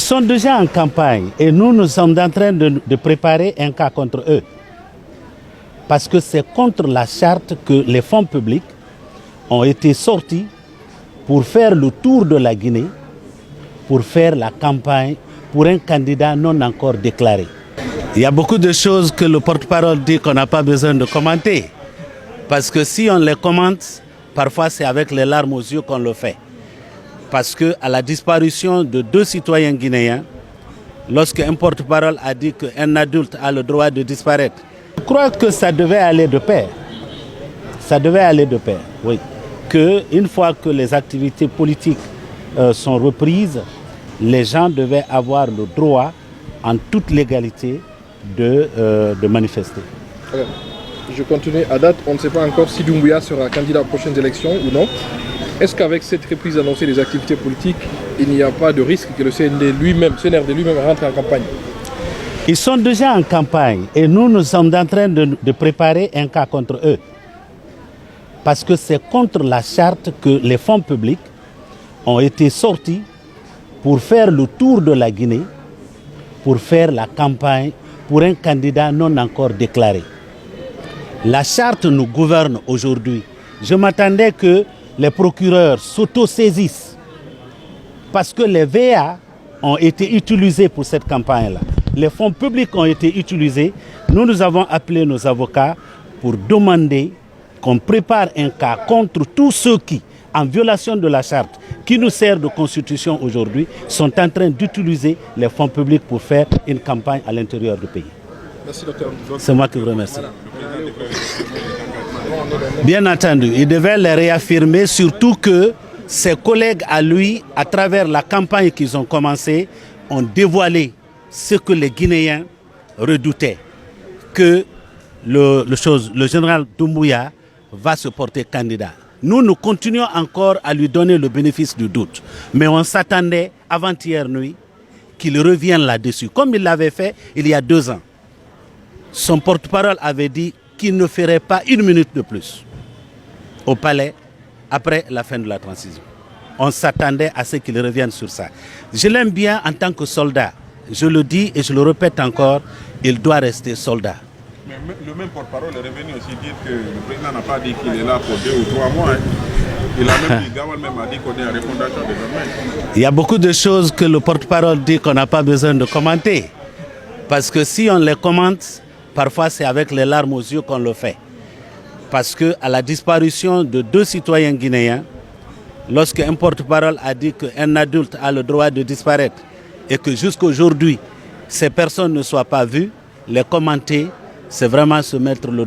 sont déjà en campagne et nous sommes en train de préparer un cas contre eux. Parce que c'est contre la charte que les fonds publics ont été sortis pour faire le tour de la Guinée, pour faire la campagne pour un candidat non encore déclaré. Il y a beaucoup de choses que le porte-parole dit qu'on n'a pas besoin de commenter. Parce que si on les commente, parfois c'est avec les larmes aux yeux qu'on le fait. Parce qu'à la disparition de 2 citoyens guinéens, lorsqu'un porte-parole a dit qu'un adulte a le droit de disparaître, je crois que ça devait aller de pair. Ça devait aller de pair, oui. Qu'une fois que les activités politiques sont reprises, les gens devaient avoir le droit, en toute légalité, de manifester. Alors, je continue. À date, on ne sait pas encore si Doumbouya sera candidat aux prochaines élections ou non. Est-ce qu'avec cette reprise annoncée des activités politiques, il n'y a pas de risque que le CNRD lui-même rentre en campagne? Ils sont déjà en campagne et nous sommes en train de préparer un cas contre eux. Parce que c'est contre la charte que les fonds publics ont été sortis pour faire le tour de la Guinée, pour faire la campagne pour un candidat non encore déclaré. La charte nous gouverne aujourd'hui. Je m'attendais que les procureurs s'autosaisissent parce que les VA ont été utilisés pour cette campagne-là. Les fonds publics ont été utilisés. Nous avons appelé nos avocats pour demander qu'on prépare un cas contre tous ceux qui, en violation de la charte qui nous sert de constitution aujourd'hui, sont en train d'utiliser les fonds publics pour faire une campagne à l'intérieur du pays. Merci, docteur. C'est moi qui vous remercie. Bien entendu, il devait les réaffirmer, surtout que ses collègues à lui, à travers la campagne qu'ils ont commencée, ont dévoilé ce que les Guinéens redoutaient, que le général Doumbouya va se porter candidat. Nous continuons encore à lui donner le bénéfice du doute. Mais on s'attendait avant-hier nuit qu'il revienne là-dessus, comme il l'avait fait il y a 2 ans. Son porte-parole avait dit qu'il ne ferait pas 1 minute de plus au palais après la fin de la transition. On s'attendait à ce qu'il revienne sur ça. Je l'aime bien en tant que soldat. Je le dis et je le répète encore, il doit rester soldat. Mais le même porte-parole est revenu aussi dire que le président n'a pas dit qu'il est là pour 2 ou 3 mois. Il a même dit, Gawal même a dit qu'on est en refondation désormais. Il y a beaucoup de choses que le porte-parole dit qu'on n'a pas besoin de commenter. Parce que si on les commente, parfois c'est avec les larmes aux yeux qu'on le fait. Parce qu'à la disparition de 2 citoyens guinéens, lorsqu'un porte-parole a dit qu'un adulte a le droit de disparaître et que jusqu'aujourd'hui, ces personnes ne soient pas vues, les commenter, c'est vraiment se mettre le